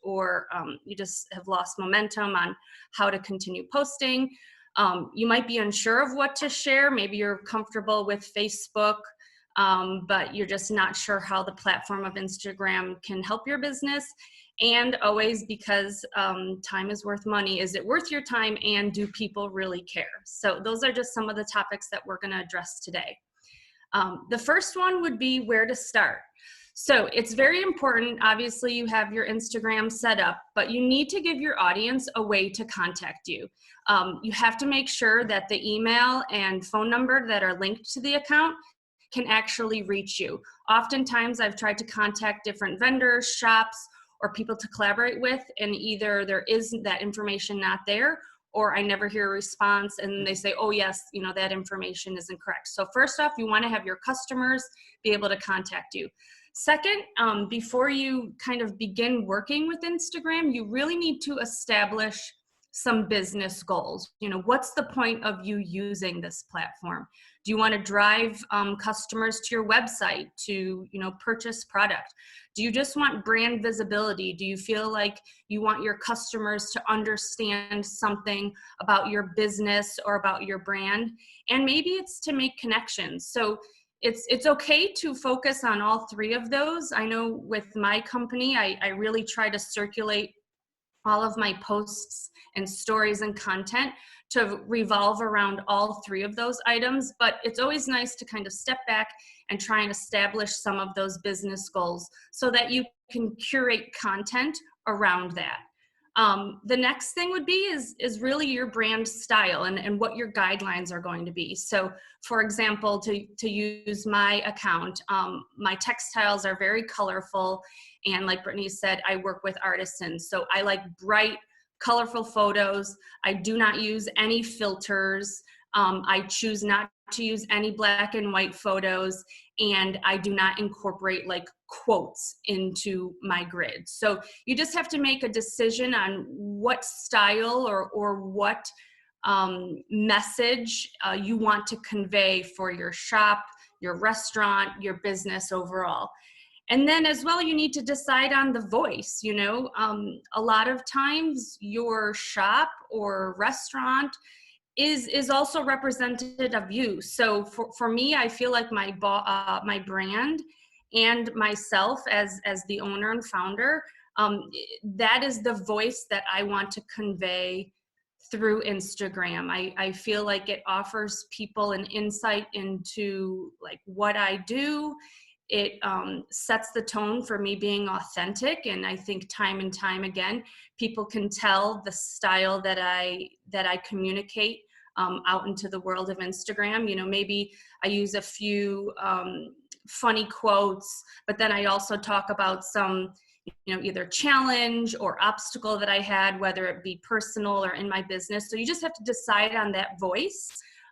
or you just have lost momentum on how to continue posting. You might be unsure of what to share. Maybe you're comfortable with Facebook, but you're just not sure how the platform of Instagram can help your business. And always, because time is worth money, is it worth your time, and do people really care? So those are just some of the topics that we're going to address today. The first one would be where to start. So it's very important, obviously you have your Instagram set up, but you need to give your audience a way to contact you. You have to make sure that the email and phone number that are linked to the account can actually reach you. Oftentimes I've tried to contact different vendors, shops, or people to collaborate with, and either there is that information not there, or I never hear a response, and they say, oh yes, you know, that information is incorrect. So first off, you want to have your customers be able to contact you. Second, before you kind of begin working with Instagram, you really need to establish some business goals. You know, what's the point of you using this platform? Do you want to drive customers to your website to, you know, purchase product? Do you just want brand visibility? Do you feel like you want your customers to understand something about your business or about your brand? And maybe it's to make connections. So it's okay to focus on all three of those. I know with my company, I really try to circulate all of my posts and stories and content to revolve around all three of those items, but it's always nice to kind of step back and try and establish some of those business goals so that you can curate content around that. The next thing would be is really your brand style and what your guidelines are going to be. So for example, to use my account, my textiles are very colorful, and like Brittany said, I work with artisans, so I like bright, colorful photos. I do not use any filters. I choose not to use any black and white photos, and I do not incorporate like quotes into my grid. So you just have to make a decision on what style or what message you want to convey for your shop, your restaurant, your business overall. And then as well, you need to decide on the voice. You know, a lot of times your shop or restaurant is also representative of you. So for me, I feel like my brand and myself as the owner and founder, that is the voice that I want to convey through Instagram. I feel like it offers people an insight into like what I do. It sets the tone for me being authentic, and I think time and time again, people can tell the style that I communicate out into the world of Instagram. You know, maybe I use a few funny quotes, but then I also talk about some, you know, either challenge or obstacle that I had, whether it be personal or in my business. So you just have to decide on that voice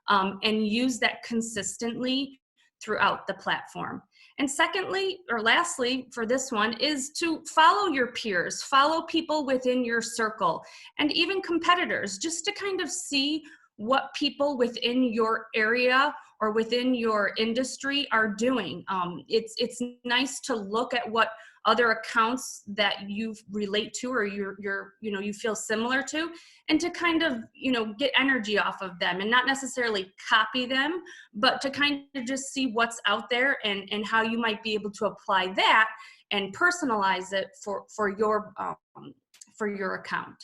and use that consistently throughout the platform. And secondly, or lastly for this one, is to follow your peers, follow people within your circle, and even competitors, just to kind of see what people within your area or within your industry are doing. It's nice to look at what other accounts that you relate to or you feel similar to, and to kind of, you know, get energy off of them and not necessarily copy them, but to kind of just see what's out there and how you might be able to apply that and personalize it for your account.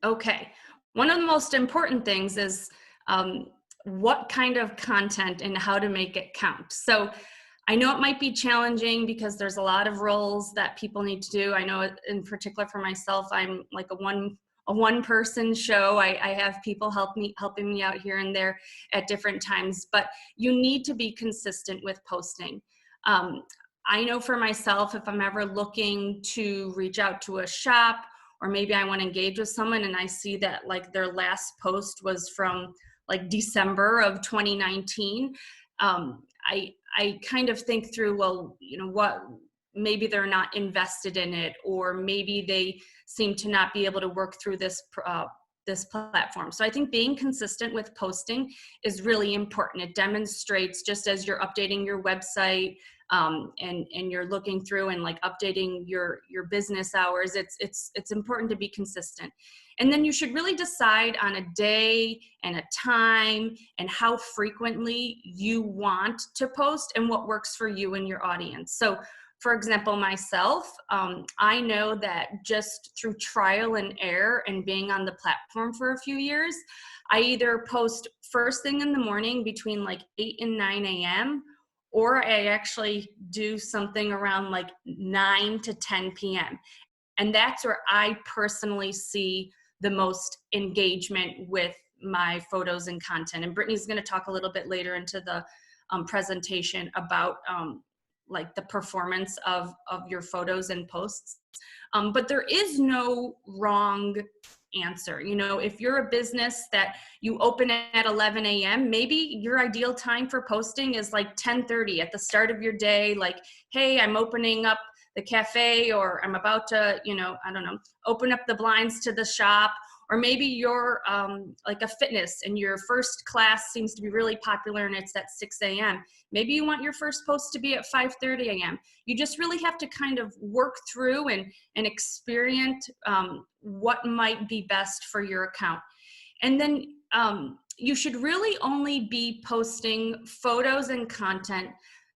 Okay, one of the most important things is what kind of content and how to make it count. So I know it might be challenging because there's a lot of roles that people need to do. I know in particular for myself, I'm like a one person show. I have people helping me out here and there at different times, but you need to be consistent with posting. I know for myself, if I'm ever looking to reach out to a shop, or maybe I want to engage with someone and I see that like their last post was from like December of 2019, I kind of think through, well, you know what, maybe they're not invested in it, or maybe they seem to not be able to work through this platform. So I think being consistent with posting is really important. It demonstrates, just as you're updating your website, and you're looking through and like updating your business hours, it's important to be consistent. And then you should really decide on a day and a time and how frequently you want to post and what works for you and your audience. So for example, myself, I know that just through trial and error and being on the platform for a few years, I either post first thing in the morning between like 8 and 9 a.m., or I actually do something around like 9 to 10 p.m. And that's where I personally see the most engagement with my photos and content. And Brittany's going to talk a little bit later into the presentation about like the performance of your photos and posts. But there is no wrong answer. You know, if you're a business that you open at 11 a.m., maybe your ideal time for posting is like 10:30 at the start of your day. Like, hey, I'm opening up the cafe, or I'm about to, you know, I don't know, open up the blinds to the shop. Or maybe you're like a fitness and your first class seems to be really popular and it's at 6 a.m. Maybe you want your first post to be at 5:30 a.m. You just really have to kind of work through and experience what might be best for your account. And then you should really only be posting photos and content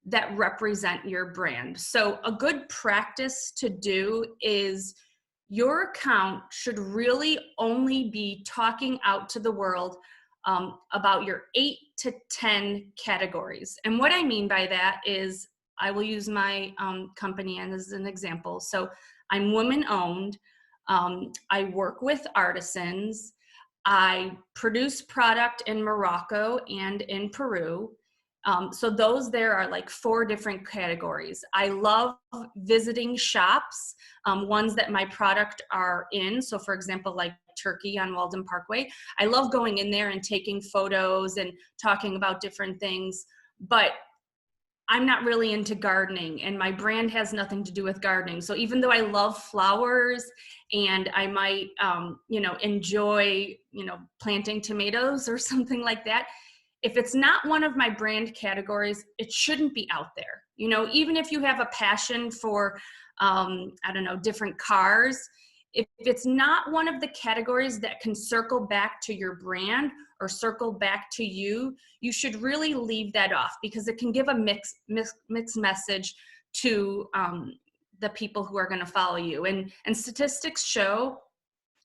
that represent your brand. So a good practice to do is your account should really only be talking out to the world about your 8 to 10 categories. And what I mean by that is, I will use my company as an example. So I'm women owned. I work with artisans. I produce product in Morocco and in Peru. So those there are like 4 different categories. I love visiting shops, ones that my product are in. So for example, like Turkey on Walden Parkway. I love going in there and taking photos and talking about different things, but I'm not really into gardening and my brand has nothing to do with gardening. So even though I love flowers and I might, you know, enjoy, you know, planting tomatoes or something like that, if it's not one of my brand categories, it shouldn't be out there. You know, even if you have a passion for, I don't know, different cars, if it's not one of the categories that can circle back to your brand or circle back to you, you should really leave that off, because it can give a mixed message to the people who are going to follow you. And statistics show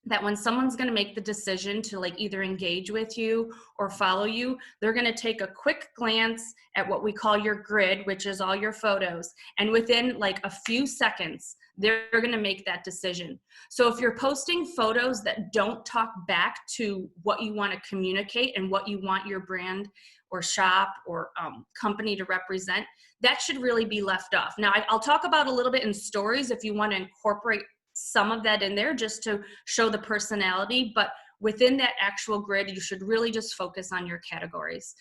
that when someone's going to make the decision to like either engage with you or follow you, they're going to take a quick glance at what we call your grid, which is all your photos. And within like a few seconds, they're going to make that decision. So if you're posting photos that don't talk back to what you want to communicate and what you want your brand or shop or company to represent, that should really be left off. Now, I'll talk about a little bit in stories if you want to incorporate some of that in there just to show the personality, but within that actual grid, you should really just focus on your categories.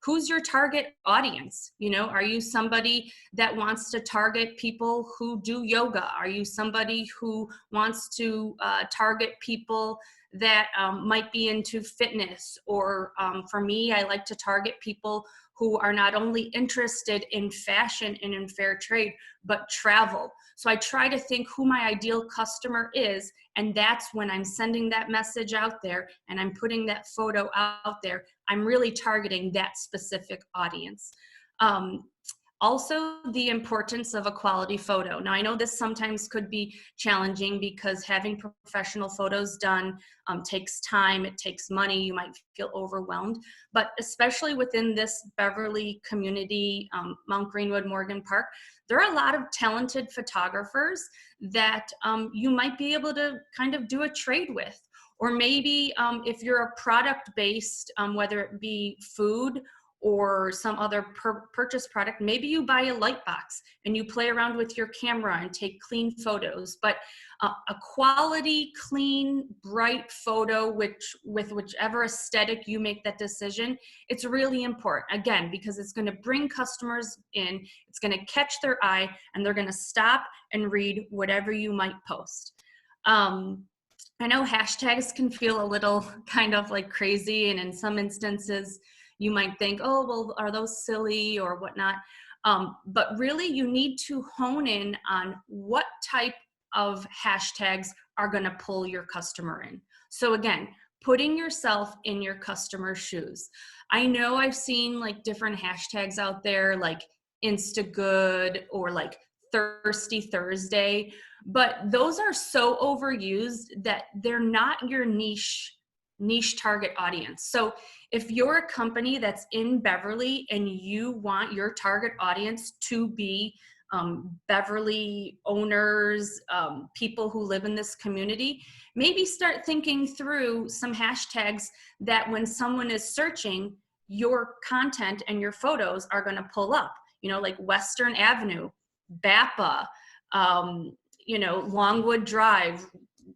Who's your target audience? You know, are you somebody that wants to target people who do yoga? Are you somebody who wants to target people that might be into fitness? Or for me, I like to target people who are not only interested in fashion and in fair trade, but travel. So I try to think who my ideal customer is, and that's when I'm sending that message out there and I'm putting that photo out there, I'm really targeting that specific audience. Also, the importance of a quality photo. Now, I know this sometimes could be challenging because having professional photos done takes time, it takes money, you might feel overwhelmed, but especially within this Beverly community, Mount Greenwood, Morgan Park, there are a lot of talented photographers that you might be able to kind of do a trade with. Or maybe if you're a product-based, whether it be food or some other purchase product, maybe you buy a light box and you play around with your camera and take clean photos. But a quality, clean, bright photo, with whichever aesthetic you make that decision, it's really important, again, because it's going to bring customers in, it's going to catch their eye, and they're going to stop and read whatever you might post. I know hashtags can feel a little kind of like crazy, and in some instances, you might think, oh, well, are those silly or whatnot? But really you need to hone in on what type of hashtags are going to pull your customer in. So again, putting yourself in your customer's shoes. I know I've seen like different hashtags out there like Instagood or like Thirsty Thursday, but those are so overused that they're not your niche target audience. So if you're a company that's in Beverly and you want your target audience to be Beverly owners, people who live in this community, maybe start thinking through some hashtags that when someone is searching, your content and your photos are going to pull up, like Western Avenue, Bappa, Longwood Drive,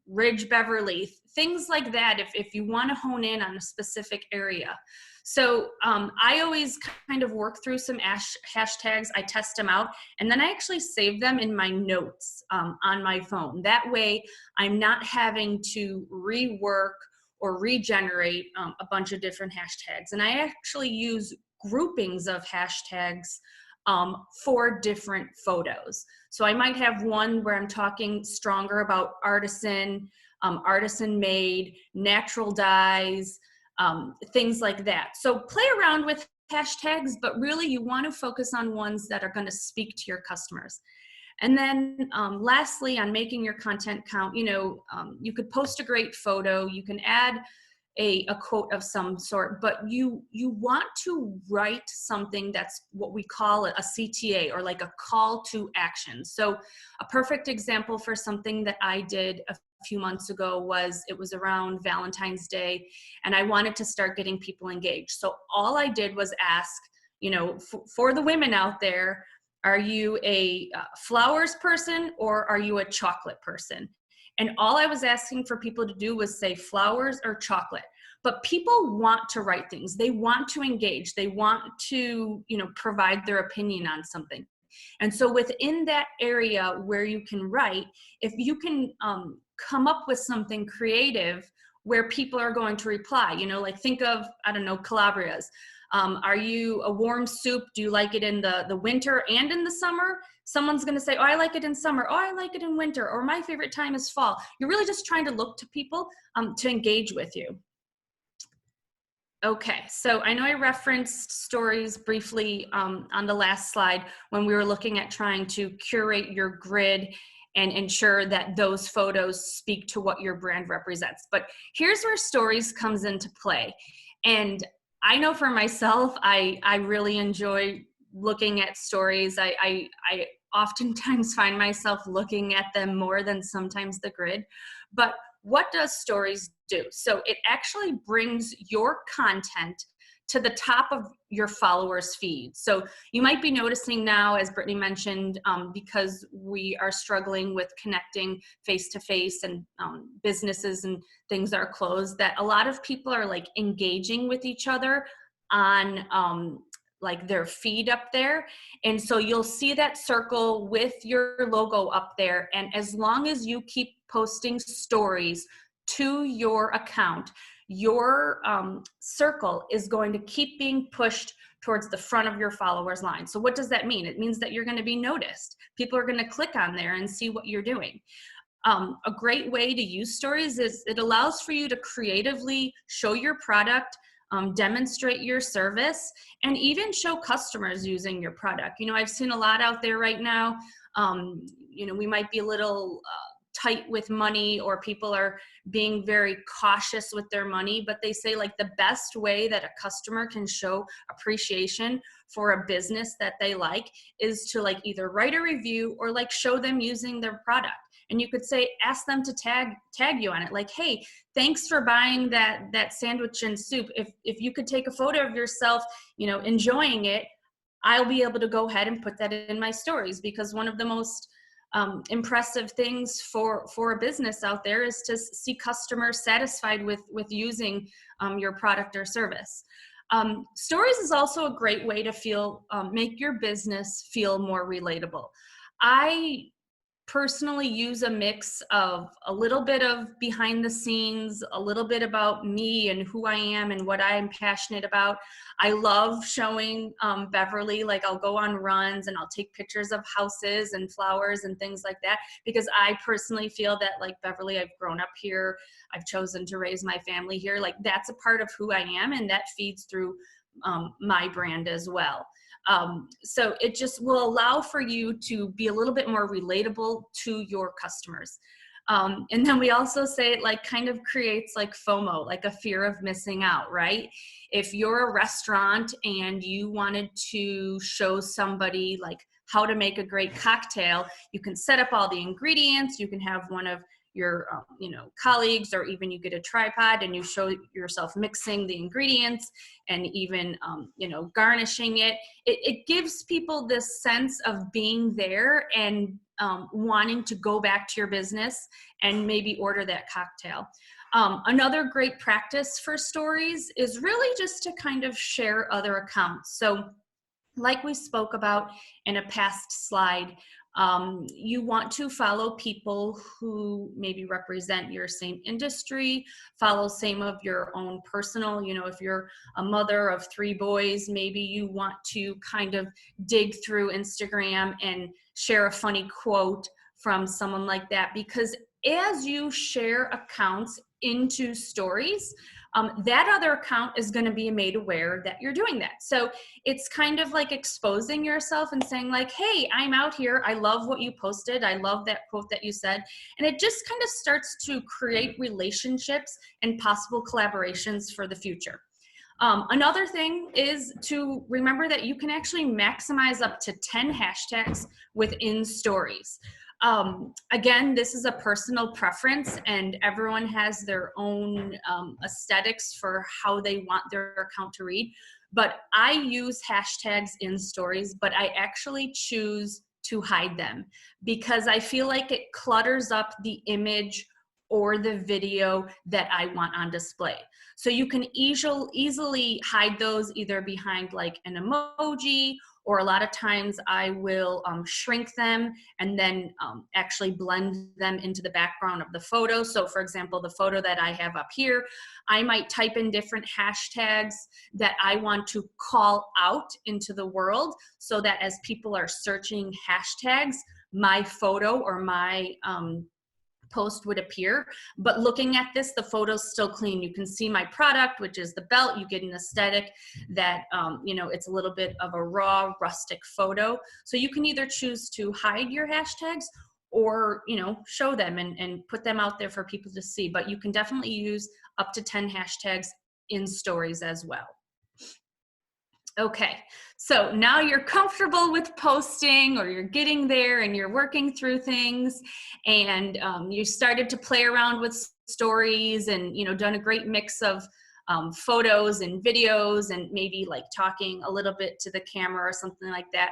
Ridge Beverly, things like that, if you want to hone in on a specific area. So I always kind of work through some hashtags, I test them out, and then I actually save them in my notes on my phone. That way I'm not having to rework or regenerate a bunch of different hashtags. And I actually use groupings of hashtags for different photos. So I might have one where I'm talking stronger about artisan, artisan made, natural dyes, things like that. So play around with hashtags, but really you want to focus on ones that are going to speak to your customers. And then lastly, on making your content count, you could post a great photo, you can add a quote of some sort, but you want to write something that's what we call a CTA, or like a call to action. So a perfect example for something that I did a few months ago was, it was around Valentine's Day, and I wanted to start getting people engaged. So all I did was ask, for the women out there, are you a flowers person or are you a chocolate person? And all I was asking for people to do was say flowers or chocolate. But people want to write things. They want to engage. They want to, provide their opinion on something. And so within that area where you can write, if you can come up with something creative where people are going to reply, like think of, I don't know, Calabria's. Are you a warm soup? Do you like it in the winter and in the summer? Someone's going to say, oh, I like it in summer. Oh, I like it in winter. Or my favorite time is fall. You're really just trying to look to people to engage with you. Okay, so I know I referenced stories briefly on the last slide when we were looking at trying to curate your grid and ensure that those photos speak to what your brand represents. But here's where stories comes into play. And I know for myself, I really enjoy looking at stories. I oftentimes find myself looking at them more than sometimes the grid. But what does stories do? So it actually brings your content to the top of your followers' feed. So you might be noticing now, as Brittany mentioned, because we are struggling with connecting face-to-face and businesses and things are closed, that a lot of people are like engaging with each other on like their feed up there. And so you'll see that circle with your logo up there. And as long as you keep posting stories to your account, your circle is going to keep being pushed towards the front of your followers line. So what does that mean? It means that you're going to be noticed. People are going to click on there and see what you're doing. A great way to use stories is it allows for you to creatively show your product, demonstrate your service, and even show customers using your product. I've seen a lot out there right now. We might be a little tight with money, or people are being very cautious with their money, but they say like the best way that a customer can show appreciation for a business that they like is to like either write a review or like show them using their product. And you could say, ask them to tag you on it. Like, hey, thanks for buying that sandwich and soup. If you could take a photo of yourself, enjoying it, I'll be able to go ahead and put that in my stories, because one of the most impressive things for a business out there is to see customers satisfied with using your product or service. Stories is also a great way to make your business feel more relatable. I personally use a mix of a little bit of behind the scenes, a little bit about me and who I am and what I am passionate about. I love showing Beverly, like I'll go on runs and I'll take pictures of houses and flowers and things like that, because I personally feel that, like, Beverly, I've grown up here, I've chosen to raise my family here, like that's a part of who I am, and that feeds through my brand as well. So it just will allow for you to be a little bit more relatable to your customers. And then we also say it like kind of creates like FOMO, like a fear of missing out, right? If you're a restaurant and you wanted to show somebody like how to make a great cocktail, you can set up all the ingredients, you can have one of your colleagues, or even you get a tripod and you show yourself mixing the ingredients and even garnishing it. It gives people this sense of being there and wanting to go back to your business and maybe order that cocktail. Another great practice for stories is really just to kind of share other accounts. So like we spoke about in a past slide, you want to follow people who maybe represent your same industry, follow same of your own personal, if you're a mother of 3 boys, maybe you want to kind of dig through Instagram and share a funny quote from someone like that, because as you share accounts into stories, that other account is going to be made aware that you're doing that. So it's kind of like exposing yourself and saying like, hey, I'm out here. I love what you posted. I love that quote that you said. And it just kind of starts to create relationships and possible collaborations for the future. Another thing is to remember that you can actually maximize up to 10 hashtags within stories. Again, this is a personal preference and everyone has their own aesthetics for how they want their account to read. But I use hashtags in stories, but I actually choose to hide them because I feel like it clutters up the image or the video that I want on display. So you can easily hide those either behind like an emoji, or a lot of times I will shrink them and then actually blend them into the background of the photo. So for example, the photo that I have up here, I might type in different hashtags that I want to call out into the world so that as people are searching hashtags, my photo or my post would appear. But looking at this, the photo's still clean. You can see my product, which is the belt. You get an aesthetic that, it's a little bit of a raw, rustic photo. So you can either choose to hide your hashtags or, show them and put them out there for people to see. But you can definitely use up to 10 hashtags in stories as well. Okay, so now you're comfortable with posting, or you're getting there and you're working through things, and you started to play around with stories and, done a great mix of photos and videos and maybe like talking a little bit to the camera or something like that.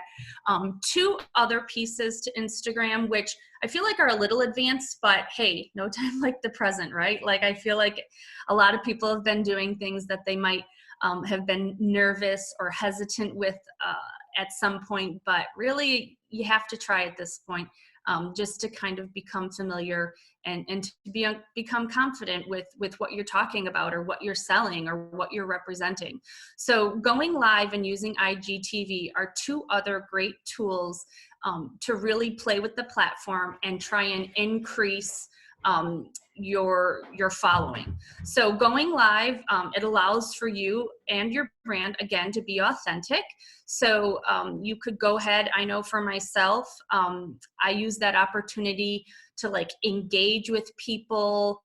2 other pieces to Instagram, which I feel like are a little advanced, but hey, no time like the present, right? Like I feel like a lot of people have been doing things that they might have been nervous or hesitant with at some point, but really you have to try at this point just to kind of become familiar and to become confident with what you're talking about or what you're selling or what you're representing. So going live and using IGTV are 2 other great tools to really play with the platform and try and increase your following. So going live, it allows for you and your brand, again, to be authentic. So you could go ahead, I know for myself, I use that opportunity to like engage with people.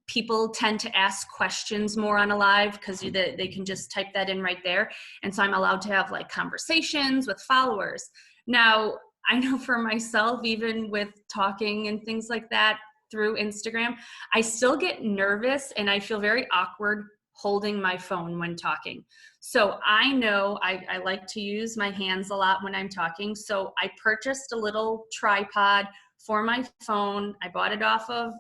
People tend to ask questions more on a live because they can just type that in right there. And so I'm allowed to have like conversations with followers. Now, I know for myself, even with talking and things like that through Instagram, I still get nervous and I feel very awkward holding my phone when talking. So I know I like to use my hands a lot when I'm talking. So I purchased a little tripod for my phone. I bought it off of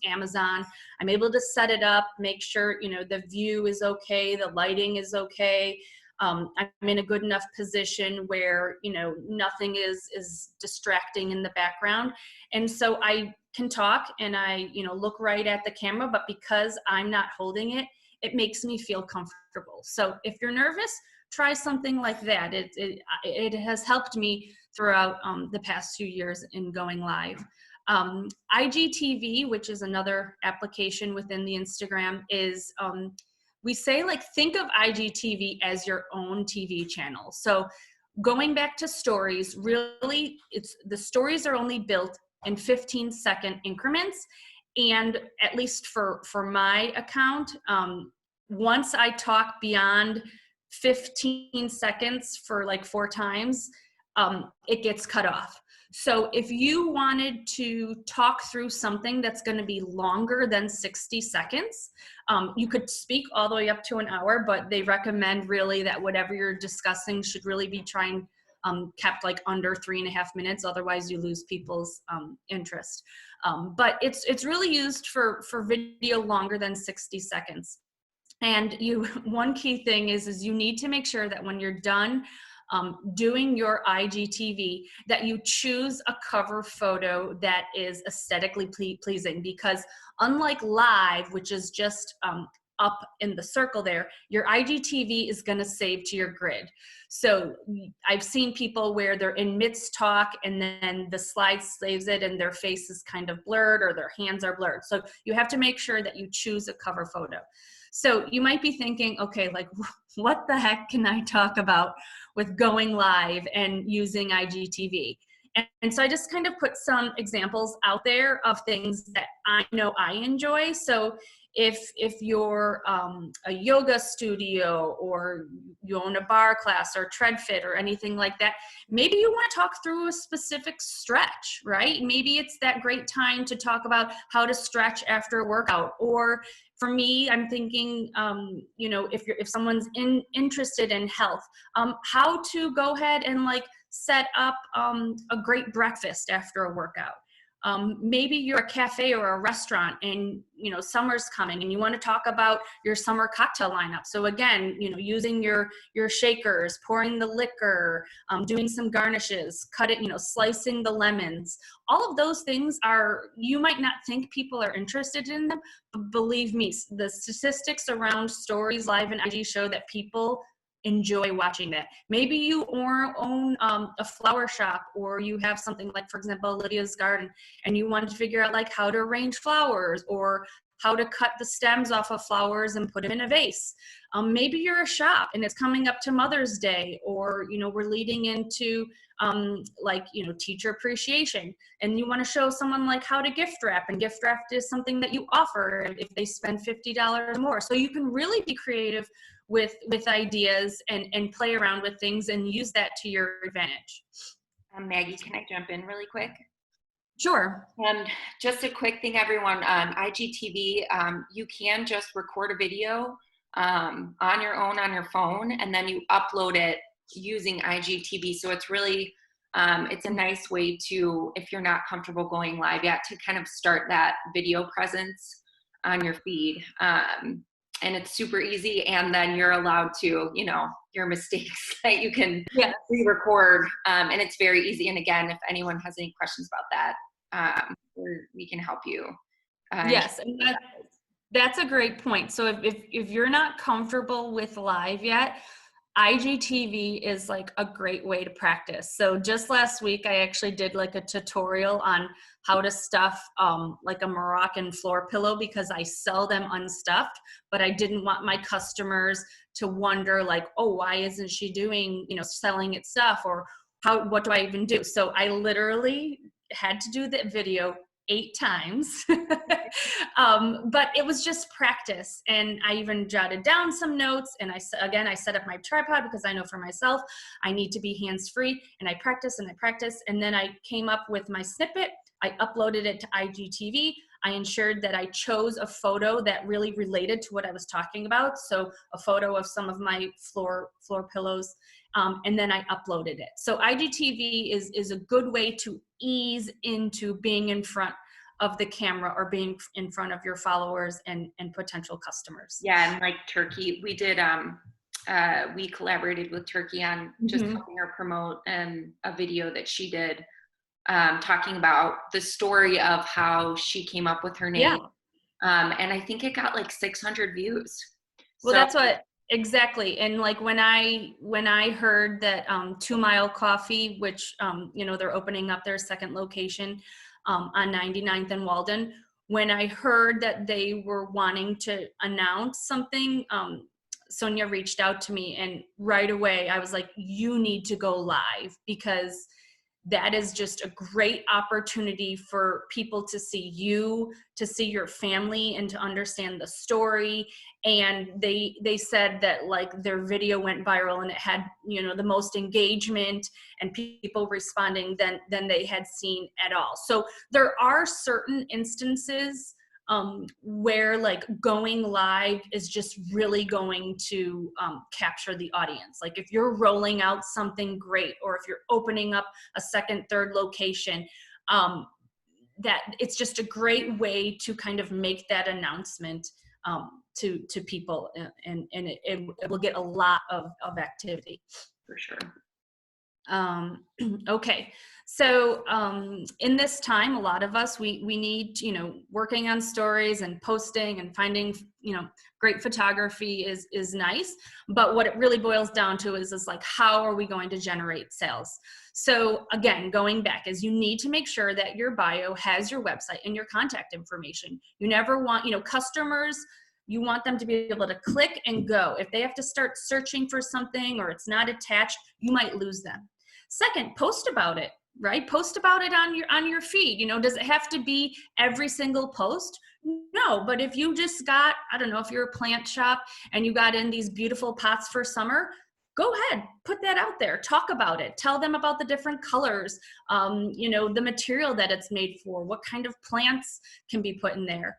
Amazon. I'm able to set it up, make sure, the view is okay, the lighting is okay. I'm in a good enough position where, you know, nothing is distracting in the background. And so I can talk and I, you know, look right at the camera, but because I'm not holding it, it makes me feel comfortable. So if you're nervous, try something like that. It has helped me throughout the past few years in going live. IGTV, which is another application within the Instagram, is we say, like, think of IGTV as your own TV channel. So going back to stories, really, it's the stories are only built in 15-second increments. And at least for my account, once I talk beyond 15 seconds for like 4 times, it gets cut off. So if you wanted to talk through something that's going to be longer than 60 seconds, you could speak all the way up to an hour, but they recommend really that whatever you're discussing should really be kept like under 3.5 minutes. Otherwise you lose people's interest. But it's really used for video longer than 60 seconds. And one key thing is you need to make sure that when you're done doing your IGTV, that you choose a cover photo that is aesthetically pleasing, because unlike live, which is just up in the circle there, your IGTV is going to save to your grid. So I've seen people where they're in midst talk and then the slide saves it and their face is kind of blurred or their hands are blurred. So you have to make sure that you choose a cover photo. So you might be thinking, okay, like, what the heck can I talk about with going live and using IGTV? And so I just kind of put some examples out there of things that I know I enjoy. So if you're a yoga studio, or you own a bar class or TreadFit or anything like that, maybe you want to talk through a specific stretch, right? Maybe it's that great time to talk about how to stretch after a workout. Or for me, I'm thinking, you know, if someone's interested in health, how to go ahead and like set up a great breakfast after a workout. Maybe you're a cafe or a restaurant and, you know, summer's coming and you want to talk about your summer cocktail lineup. So again, you know, using your shakers, pouring the liquor, doing some garnishes, slicing the lemons. All of those things you might not think people are interested in them, but believe me, the statistics around stories live and IG show that people enjoy watching that. Maybe you own a flower shop, or you have something like, for example, Olivia's Garden, and you want to figure out like how to arrange flowers or how to cut the stems off of flowers and put them in a vase. Maybe you're a shop and it's coming up to Mother's Day, or, you know, we're leading into teacher appreciation, and you want to show someone like how to gift wrap, and gift wrap is something that you offer if they spend $50 or more. So you can really be creative with ideas and play around with things and use that to your advantage. Maggie, can I jump in really quick? Sure. Just a quick thing, everyone. IGTV, you can just record a video on your own on your phone, and then you upload it using IGTV. So it's really, it's a nice way to, if you're not comfortable going live yet, to kind of start that video presence on your feed. And it's super easy, and then you're allowed to, you know, your mistakes that you can re-record, and it's very easy. And again, if anyone has any questions about that, we can help you. Yes, and that's a great point. So if you're not comfortable with live yet, IGTV is like a great way to practice. So just last week, I actually did like a tutorial on how to stuff like a Moroccan floor pillow, because I sell them unstuffed, but I didn't want my customers to wonder like, oh, why isn't she doing, you know, selling it stuff, or what do I even do? So I literally had to do that video 8 times, but it was just practice. And I even jotted down some notes, and I set up my tripod, because I know for myself, I need to be hands-free, and I practice, and then I came up with my snippet. I uploaded it to IGTV. I ensured that I chose a photo that really related to what I was talking about. So a photo of some of my floor pillows, and then I uploaded it. So IGTV is a good way to ease into being in front of the camera, or being in front of your followers and potential customers. Yeah, and like Turkey, we did we collaborated with Turkey on just Mhm. helping her promote a video that she did, talking about the story of how she came up with her Yeah. name. And I think it got like 600 views. Well, So that's what exactly. And like when I heard that 2 Mile Coffee, which they're opening up their second location on 99th and Walden, when I heard that they were wanting to announce something, Sonia reached out to me, and right away I was like, you need to go live, because that is just a great opportunity for people to see you, to see your family, and to understand the story. And they said that like their video went viral, and it had the most engagement and people responding than they had seen at all. So there are certain instances where like going live is just really going to capture the audience. Like if you're rolling out something great, or if you're opening up a second, third location, that it's just a great way to kind of make that announcement to people, and it will get a lot of activity. for sure. Okay, so in this time, a lot of us, we need, working on stories and posting and finding, great photography is nice, but what it really boils down to is like, how are we going to generate sales? So again, going back, is you need to make sure that your bio has your website and your contact information. You never want, customers, you want them to be able to click and go. If they have to start searching for something or it's not attached, you might lose them. Second, post about it, right? Post about it on your feed. Does it have to be every single post? No, but if you just got, I don't know, if you're a plant shop and you got in these beautiful pots for summer, go ahead, put that out there, talk about it, tell them about the different colors, the material that it's made for, what kind of plants can be put in there.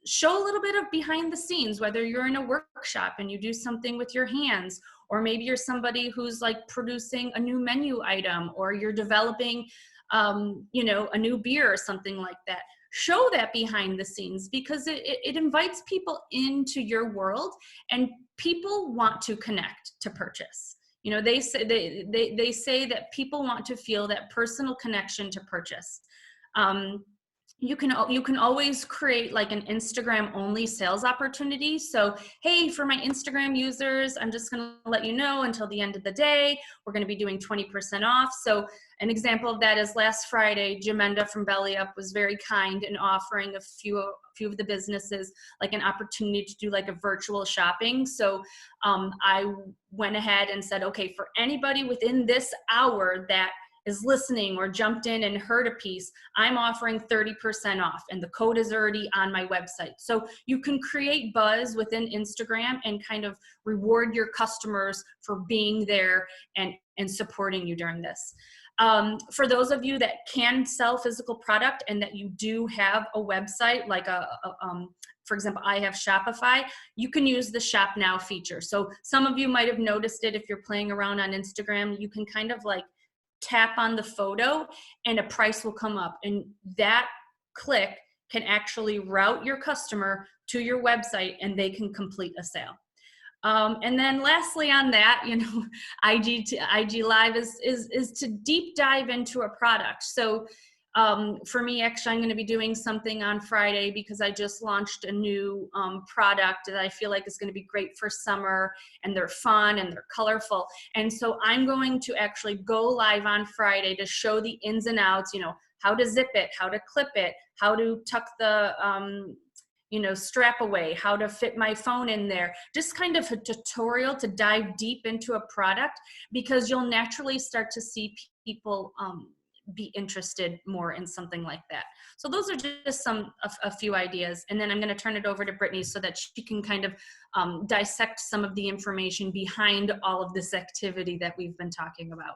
Show a little bit of behind the scenes, whether you're in a workshop and you do something with your hands, or maybe you're somebody who's like producing a new menu item, or you're developing, a new beer or something like that. Show that behind the scenes, because it invites people into your world, and people want to connect to purchase. They say that people want to feel that personal connection to purchase. You can always create like an Instagram only sales opportunity. So, hey, for my Instagram users, I'm just going to let you know, until the end of the day, we're going to be doing 20% off. So an example of that is last Friday, Jamenda from Belly Up was very kind in offering a few of the businesses like an opportunity to do like a virtual shopping. So I went ahead and said, okay, for anybody within this hour that is listening or jumped in and heard a piece, I'm offering 30% off, and the code is already on my website. So you can create buzz within Instagram and kind of reward your customers for being there and supporting you during this. For those of you that can sell physical product and that you do have a website, like for example, I have Shopify, you can use the Shop Now feature. So some of you might have noticed it if you're playing around on Instagram. You can kind of like tap on the photo and a price will come up, and that click can actually route your customer to your website and they can complete a sale. And then lastly on that, IG Live is to deep dive into a product. So for me, actually, I'm going to be doing something on Friday because I just launched a new product that I feel like is going to be great for summer, and they're fun and they're colorful. And so I'm going to actually go live on Friday to show the ins and outs, how to zip it, how to clip it, how to tuck the, strap away, how to fit my phone in there, just kind of a tutorial to dive deep into a product, because you'll naturally start to see people be interested more in something like that. So those are just a few ideas. And then I'm going to turn it over to Brittany so that she can kind of dissect some of the information behind all of this activity that we've been talking about.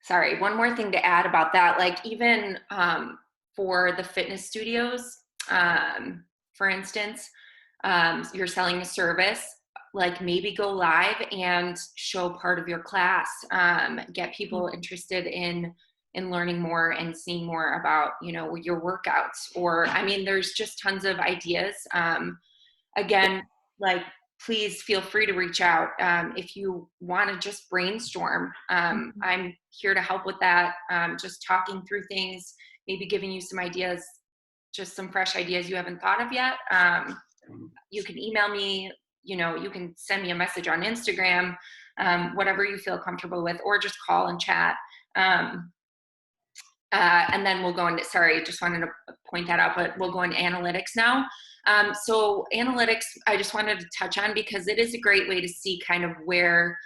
Sorry, one more thing to add about that, like even for the fitness studios, for instance, you're selling a service, like maybe go live and show part of your class, get people interested in and learning more and seeing more about, your workouts. Or, I mean, there's just tons of ideas. Again, like, please feel free to reach out if you want to just brainstorm. I'm here to help with that. Just talking through things, maybe giving you some ideas, just some fresh ideas you haven't thought of yet. You can email me, you can send me a message on Instagram, whatever you feel comfortable with, or just call and chat. And then we'll go into, sorry, just wanted to point that out, but we'll go into analytics now. So analytics, I just wanted to touch on because it is a great way to see kind of where,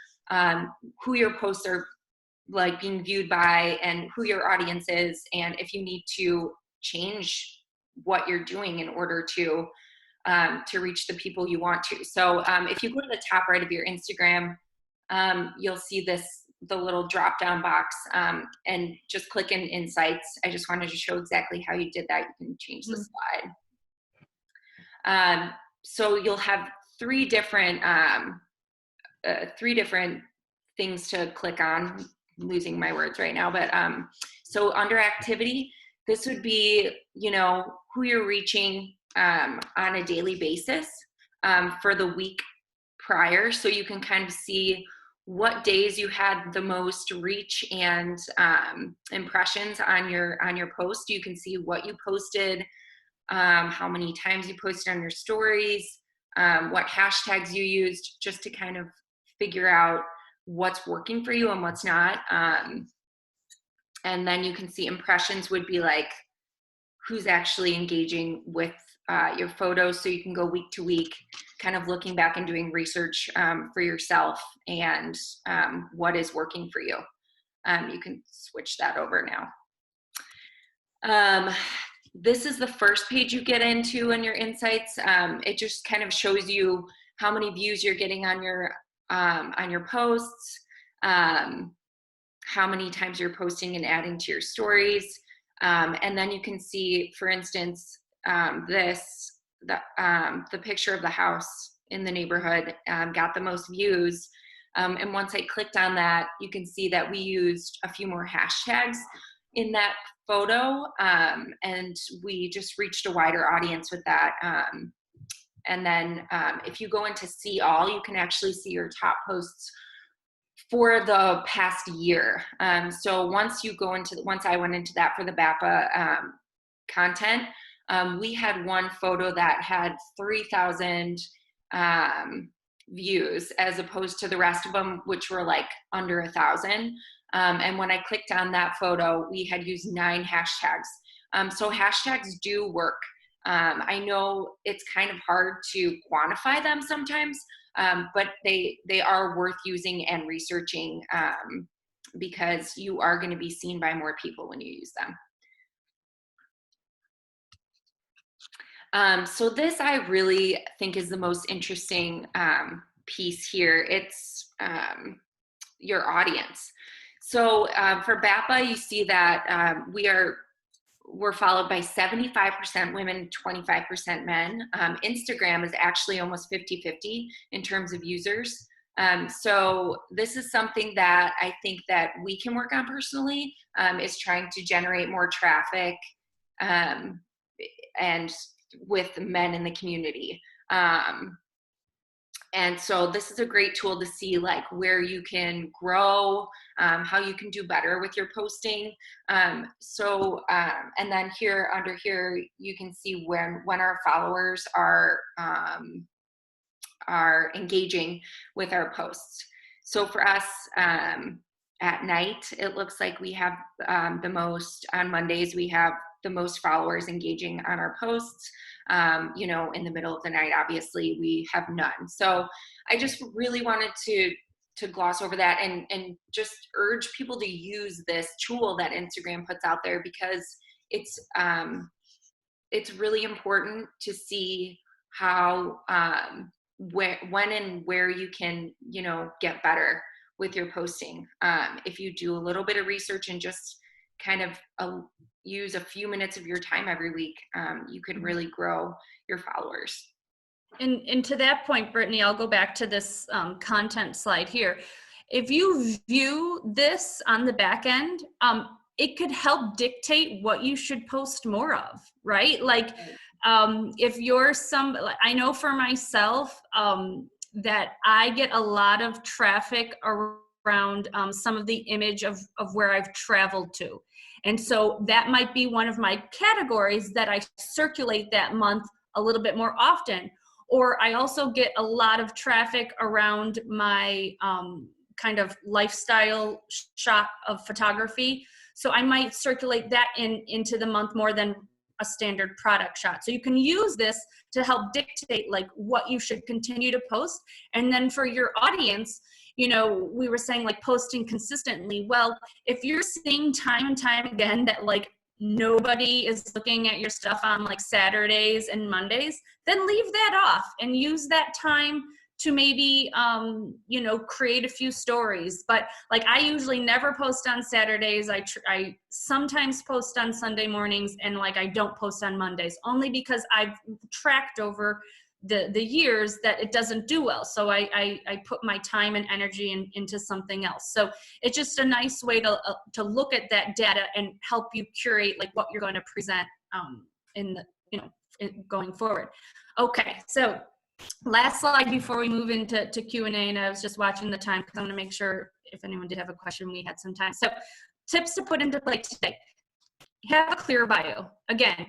who your posts are like being viewed by and who your audience is, and if you need to change what you're doing in order to reach the people you want to. So if you go to the top right of your Instagram, you'll see the little drop down box, and just click in Insights. I just wanted to show exactly how you did that. You can change the slide. So you'll have three different things to click on. I'm losing my words right now, but so under activity, this would be, who you're reaching on a daily basis for the week prior. So you can kind of see what days you had the most reach and impressions on your post. You can see what you posted, how many times you posted on your stories, what hashtags you used, just to kind of figure out what's working for you and what's not. And then you can see impressions would be like who's actually engaging with your photos. So you can go week to week, kind of looking back and doing research for yourself and what is working for you. You can switch that over now. This is the first page you get into in your insights. It just kind of shows you how many views you're getting on your posts, how many times you're posting and adding to your stories. And then you can see, for instance, the picture of the house in the neighborhood got the most views. And once I clicked on that, you can see that we used a few more hashtags in that photo, and we just reached a wider audience with that. And then if you go into see all, you can actually see your top posts for the past year. So once I went into that for the BAPA content, we had one photo that had 3,000 views, as opposed to the rest of them, which were like under 1,000. And when I clicked on that photo, we had used 9 hashtags. So hashtags do work. I know it's kind of hard to quantify them sometimes, but they are worth using and researching, because you are going to be seen by more people when you use them. So this I really think is the most interesting piece here. It's your audience. So for BAPA, you see that we're followed by 75% women, 25% men. Instagram is actually almost 50-50 in terms of users. So this is something that I think that we can work on personally, is trying to generate more traffic and with men in the community. And so this is a great tool to see like where you can grow, how you can do better with your posting. And then here under here, you can see when our followers are engaging with our posts. So for us, at night, it looks like we have the most, on Mondays, we have the most followers engaging on our posts. In the middle of the night, obviously we have none. So I just really wanted to gloss over that and just urge people to use this tool that Instagram puts out there, because it's really important to see how, when and where you can, get better with your posting. If you do a little bit of research and just kind of use a few minutes of your time every week, you can really grow your followers. And to that point, Brittany, I'll go back to this content slide here. If you view this on the back end, it could help dictate what you should post more of, right? Like, if you're I know for myself, that I get a lot of traffic around some of the image of where I've traveled to. And so that might be one of my categories that I circulate that month a little bit more often. Or I also get a lot of traffic around my kind of lifestyle shot of photography. So I might circulate that into the month more than a standard product shot. So you can use this to help dictate like what you should continue to post. And then for your audience, you know, we were saying like posting consistently. Well, if you're seeing time and time again that like nobody is looking at your stuff on like Saturdays and Mondays, then leave that off and use that time to maybe, you know, create a few stories. But like, I usually never post on Saturdays. I sometimes post on Sunday mornings, and like, I don't post on Mondays, only because I've tracked over the years that it doesn't do well. So I put my time and energy into something else. So it's just a nice way to look at that data and help you curate like what you're going to present in the, you know, going forward. Okay, so last slide before we move into Q&A, and I was just watching the time because I want to make sure if anyone did have a question, we had some time. So tips to put into play today. Have a clear bio. Again,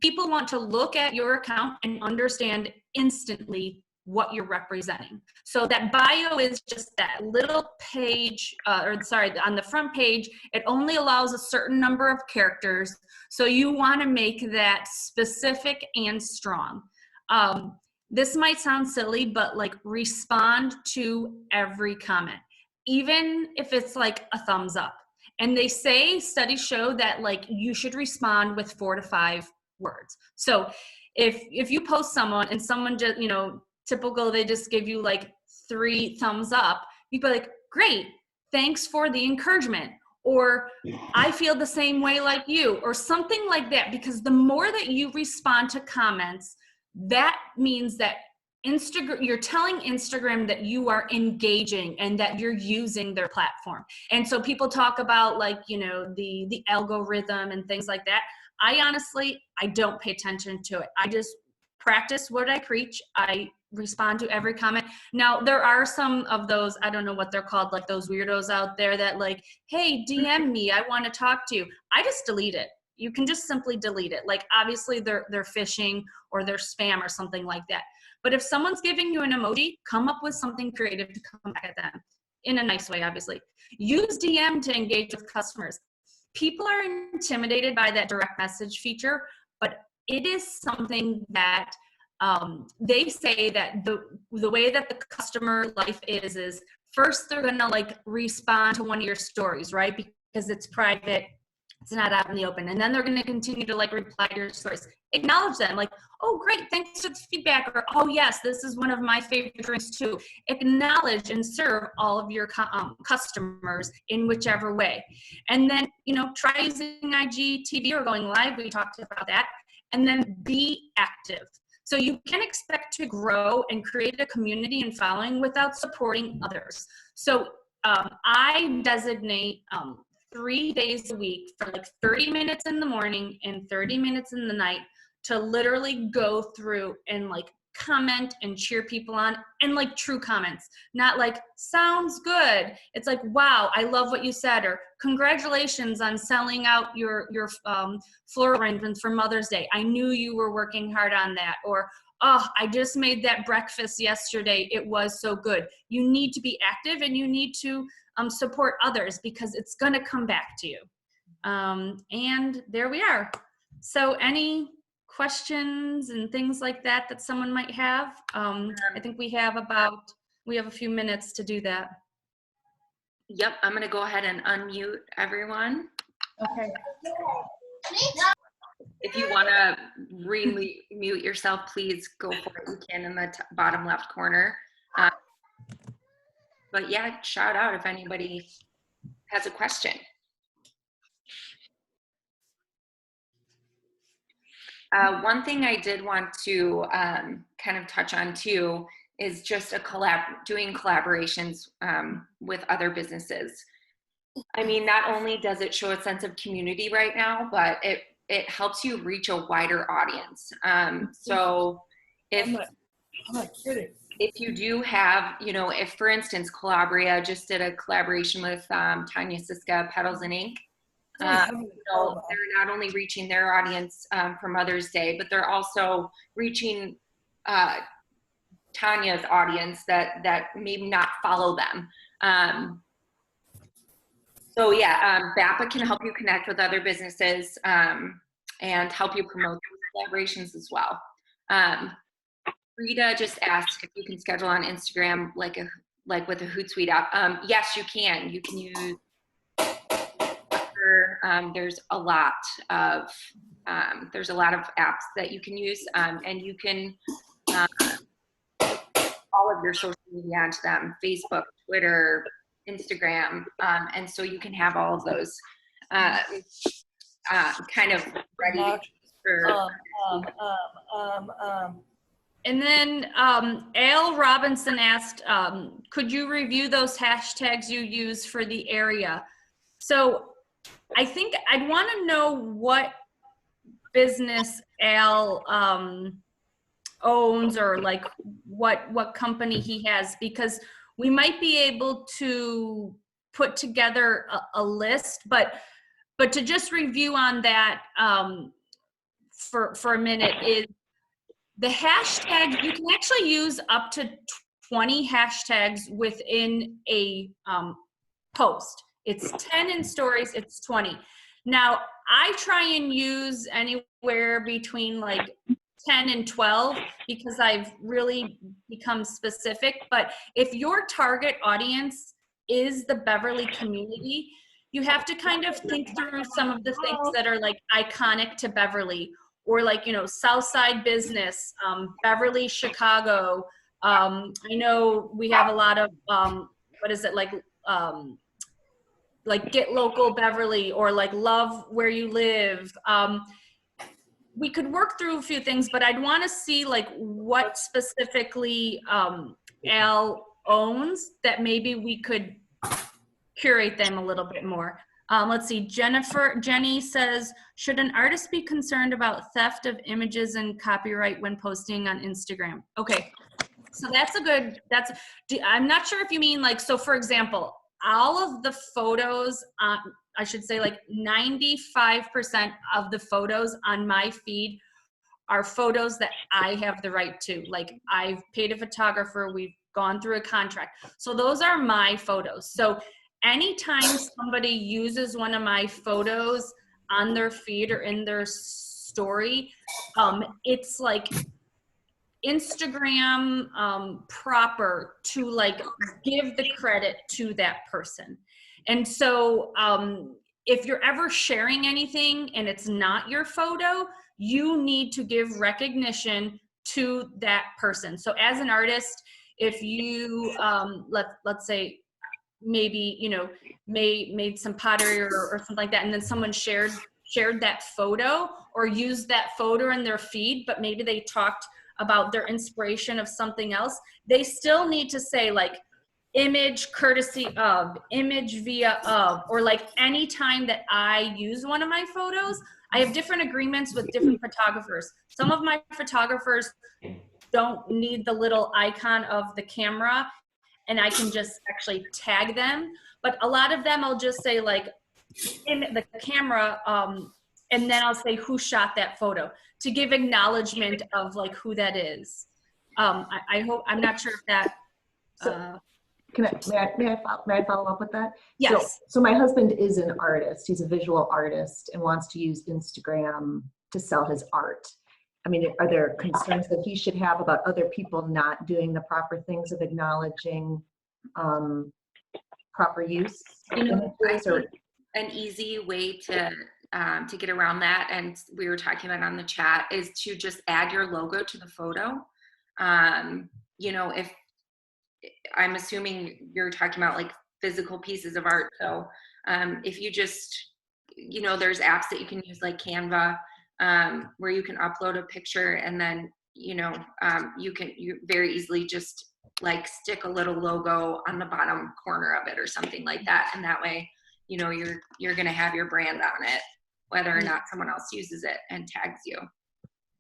people want to look at your account and understand instantly what you're representing. So that bio is just that little page, on the front page, it only allows a certain number of characters. So you want to make that specific and strong. This might sound silly, but like, respond to every comment, even if it's like a thumbs up. And they say, studies show that like you should respond with 4 to 5 words. So if you post someone and someone just, you know, typical, they just give you like 3 thumbs up, you'd be like, great, thanks for the encouragement. Or I feel the same way like you, or something like that. Because the more that you respond to comments, that means that you're telling Instagram that you are engaging and that you're using their platform. And so people talk about like, you know, the algorithm and things like that. I don't pay attention to it. I just practice what I preach. I respond to every comment. Now, there are some of those, I don't know what they're called, like those weirdos out there that like, hey, DM me, I want to talk to you. I just delete it. You can just simply delete it. Like, obviously they're phishing or they're spam or something like that. But if someone's giving you an emoji, come up with something creative to come back at them in a nice way, obviously. Use DM to engage with customers. People are intimidated by that direct message feature, but it is something that they say that the way that the customer life is first they're gonna like respond to one of your stories, right? Because it's private. It's not out in the open. And then they're going to continue to like reply to your stories. Acknowledge them, like, oh, great, thanks for the feedback. Or, oh, yes, this is one of my favorite drinks too. Acknowledge and serve all of your customers in whichever way. And then, you know, try using IGTV or going live. We talked about that. And then be active. So you can expect to grow and create a community and following without supporting others. So I designate 3 days a week for like 30 minutes in the morning and 30 minutes in the night to literally go through and like comment and cheer people on, and like true comments, not like sounds good. It's like, wow, I love what you said, or congratulations on selling out your floral arrangements for Mother's Day. I knew you were working hard on that. Or, oh, I just made that breakfast yesterday. It was so good. You need to be active and you need to support others because it's going to come back to you. And there we are. So any questions and things like that someone might have? I think we have a few minutes to do that. Yep, I'm going to go ahead and unmute everyone. Okay. If you want to mute yourself, please go for it. You can in the bottom left corner. But yeah, shout out if anybody has a question. One thing I did want to kind of touch on too is just doing collaborations with other businesses. I mean, not only does it show a sense of community right now, but it helps you reach a wider audience. So if I'm not kidding. if you do have, you know, if for instance, Calabria just did a collaboration with Tanya Siska, Petals and Ink. So they're not only reaching their audience for Mother's Day, but they're also reaching Tanya's audience that maybe not follow them. So yeah, BAPA can help you connect with other businesses and help you promote collaborations as well. Rita just asked if you can schedule on Instagram like with a Hootsuite app. Yes, you can. You can use. There's a lot of apps that you can use, and you can all of your social media onto them: Facebook, Twitter, Instagram, and so you can have all of those kind of ready for. And then Al Robinson asked, could you review those hashtags you use for the area? So I think I'd want to know what business Al owns, or like what company he has, because we might be able to put together a list, but to just review on that for a minute is the hashtags. You can actually use up to 20 hashtags within a post. It's 10 in stories, it's 20. Now, I try and use anywhere between like 10 and 12 because I've really become specific. But if your target audience is the Beverly community, you have to kind of think through some of the things that are like iconic to Beverly, or like, you know, Southside business, Beverly, Chicago. I know we have a lot of, what is it, like Get Local Beverly, or like Love Where You Live. We could work through a few things, but I'd want to see like what specifically Al owns, that maybe we could curate them a little bit more. Let's see, Jenny says, should an artist be concerned about theft of images and copyright when posting on Instagram? Okay, so I'm not sure if you mean like, so for example, all of the photos, I should say like 95% of the photos on my feed are photos that I have the right to. Like, I've paid a photographer, we've gone through a contract. So those are my photos. So anytime somebody uses one of my photos on their feed or in their story, it's like Instagram proper to like give the credit to that person. And so if you're ever sharing anything and it's not your photo, you need to give recognition to that person. So as an artist, if you let's say maybe, you know, made some pottery or something like that, and then someone shared that photo or used that photo in their feed, but maybe they talked about their inspiration of something else, they still need to say like image courtesy of, image via of, or like anytime that I use one of my photos, I have different agreements with different photographers. Some of my photographers don't need the little icon of the camera, and I can just actually tag them. But a lot of them I'll just say like in the camera, and then I'll say who shot that photo to give acknowledgement of like who that is. I hope, I'm not sure if that. May I follow up with that? Yes. So my husband is an artist. He's a visual artist and wants to use Instagram to sell his art. I mean, are there concerns that he should have about other people not doing the proper things of acknowledging proper use? You know, I think an easy way to get around that, and we were talking about on the chat, is to just add your logo to the photo. You know, if I'm assuming you're talking about like physical pieces of art, so if you just, you know, there's apps that you can use like Canva, where you can upload a picture, and then, you know, you very easily just like stick a little logo on the bottom corner of it or something like that, and that way, you know, you're going to have your brand on it, whether or not someone else uses it and tags you.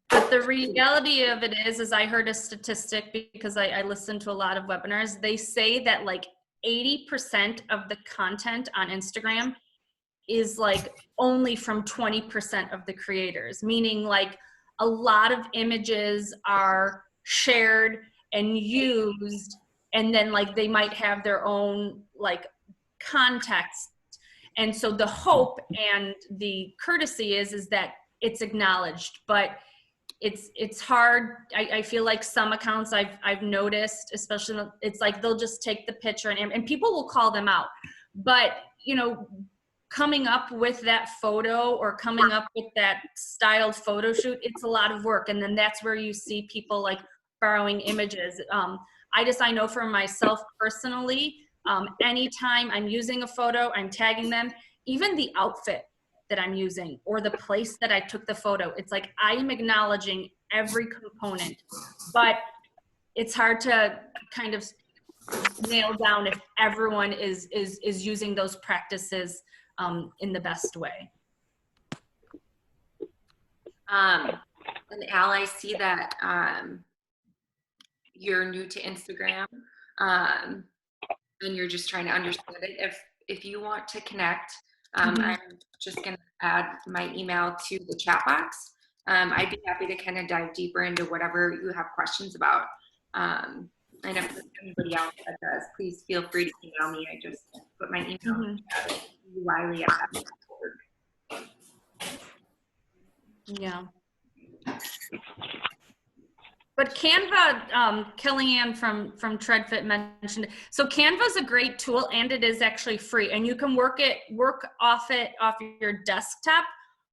But the reality of it is I heard a statistic because I listen to a lot of webinars. They say that like 80% of the content on Instagram is like only from 20% of the creators, meaning like a lot of images are shared and used, and then like they might have their own like context. And so the hope and the courtesy is that it's acknowledged, but it's hard. I feel like some accounts I've noticed, especially, it's like they'll just take the picture and people will call them out. But, you know, coming up with that photo or coming up with that styled photo shoot, it's a lot of work. And then that's where you see people like borrowing images. I know for myself personally, anytime I'm using a photo, I'm tagging them, even the outfit that I'm using or the place that I took the photo. It's like I am acknowledging every component, but it's hard to kind of nail down if everyone is using those practices in the best way. And Al, I see that you're new to Instagram and you're just trying to understand it. If you want to connect, I'm just going to add my email to the chat box. I'd be happy to kind of dive deeper into whatever you have questions about. And if there's anybody else that does, please feel free to email me. I just put my email Wiley@. Yeah. But Canva, Kellyanne from TreadFit mentioned, so Canva is a great tool and it is actually free, and you can work off your desktop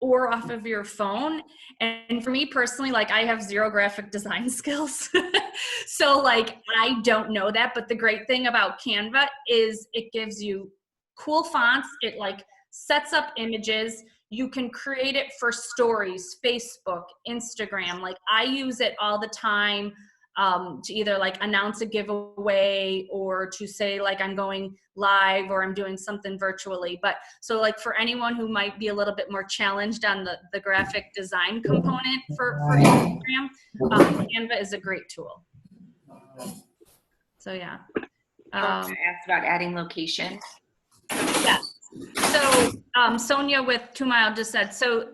or off of your phone. And for me personally, like I have zero graphic design skills. So like, I don't know that, but the great thing about Canva is it gives you cool fonts. It like sets up images. You can create it for stories, Facebook, Instagram. Like I use it all the time to either like announce a giveaway or to say like I'm going live or I'm doing something virtually. But so like for anyone who might be a little bit more challenged on the graphic design component for Instagram, Canva is a great tool. So yeah. I asked about adding location. Yeah. So Sonia with 2 Mile just said, so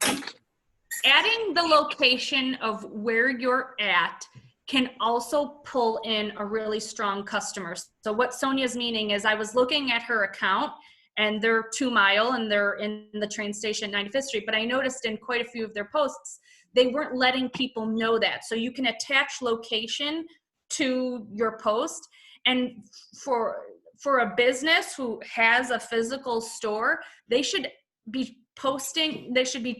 adding the location of where you're at can also pull in a really strong customer. So what Sonia's meaning is I was looking at her account and they're 2 Mile and they're in the train station 95th Street, but I noticed in quite a few of their posts, they weren't letting people know that. So you can attach location to your post, and for a business who has a physical store, they should be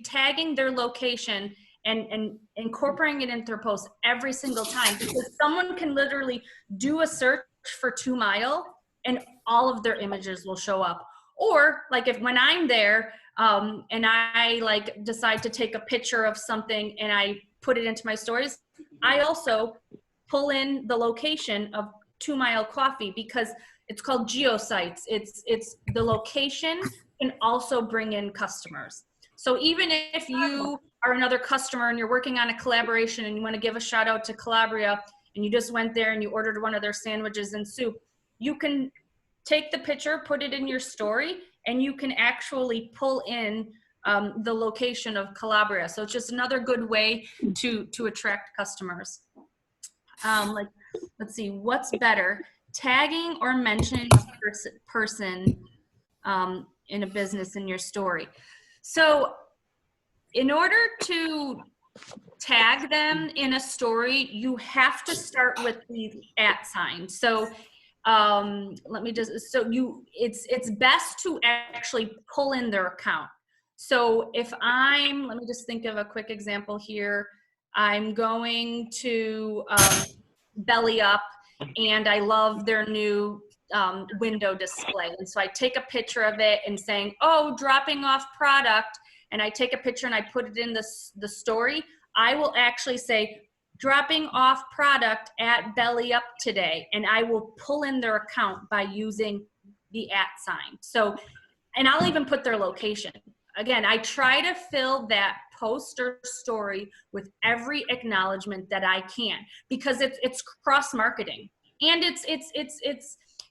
tagging their location and incorporating it into their post every single time, because someone can literally do a search for 2 Mile and all of their images will show up. Or like when I'm there and I like decide to take a picture of something and I put it into my stories, I also pull in the location of 2 Mile Coffee because it's called geosites. It's the location can also bring in customers. So even if you are another customer and you're working on a collaboration and you want to give a shout out to Calabria and you just went there and you ordered one of their sandwiches and soup, you can take the picture, put it in your story, and you can actually pull in the location of Calabria. So it's just another good way to attract customers. Like, let's see, what's better, tagging or mentioning a person in a business in your story? So in order to tag them in a story, you have to start with the @. So let me just, it's best to actually pull in their account. So if let me just think of a quick example here. I'm going to Belly Up and I love their new window display. And so I take a picture of it and saying, oh, dropping off product. And I take a picture and I put it in the story. I will actually say, dropping off product at Belly Up today. And I will pull in their account by using the @. So and I'll even put their location. Again, I try to fill that post or story with every acknowledgement that I can, because it's cross marketing, and it's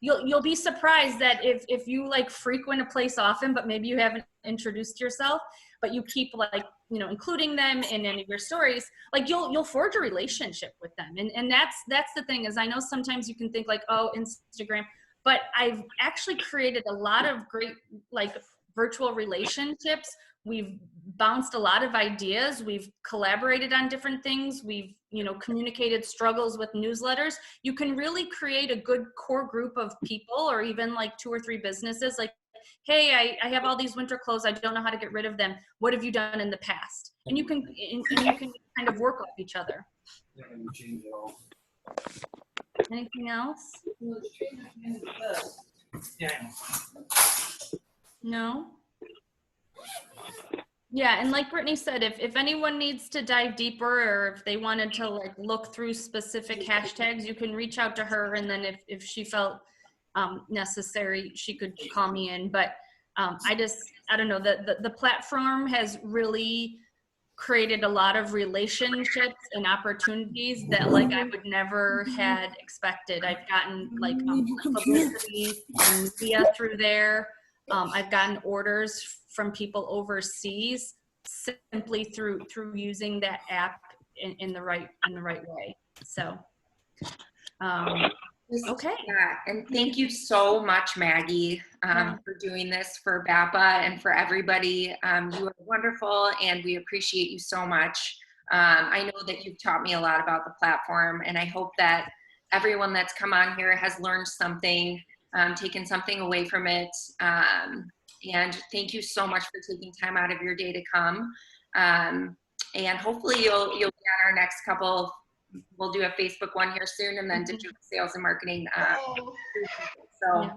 you'll be surprised that if you like frequent a place often, but maybe you haven't introduced yourself, but you keep like, you know, including them in any of your stories, like you'll forge a relationship with them. And that's the thing, is I know sometimes you can think like, oh, Instagram, but I've actually created a lot of great like virtual relationships. We've bounced a lot of ideas. We've collaborated on different things. We've, you know, communicated struggles with newsletters. You can really create a good core group of people, or even like 2 or 3 businesses. Like, hey, I have all these winter clothes. I don't know how to get rid of them. What have you done in the past? And you can kind of work off each other. Anything else? No? Yeah, and like Brittany said, if anyone needs to dive deeper, or if they wanted to like look through specific hashtags, you can reach out to her, and then if she felt necessary, she could call me in. But I don't know, the platform has really created a lot of relationships and opportunities that like I would never had expected. I've gotten like publicity and media through there. I've gotten orders from people overseas simply through using that app in the right way. So okay. Yeah, and thank you so much, Maggie, for doing this for BAPA and for everybody. You are wonderful, and we appreciate you so much. I know that you've taught me a lot about the platform, and I hope that everyone that's come on here has learned something, taken something away from it. And thank you so much for taking time out of your day to come. And hopefully you'll be on our next couple. We'll do a Facebook one here soon, and then digital sales and marketing. So,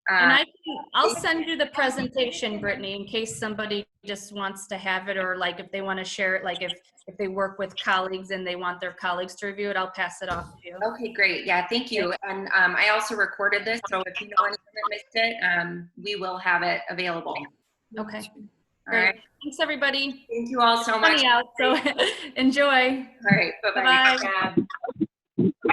and I'll send you the presentation, Brittany, in case somebody just wants to have it, or like if they want to share it, like if they work with colleagues and they want their colleagues to review it, I'll pass it off to you. Okay, great. Yeah, thank you. And I also recorded this, so if you know anyone that missed it, we will have it available. Okay. All right. Thanks, everybody. Thank you all so much. Out, so enjoy. All right. Bye-bye. Bye-bye.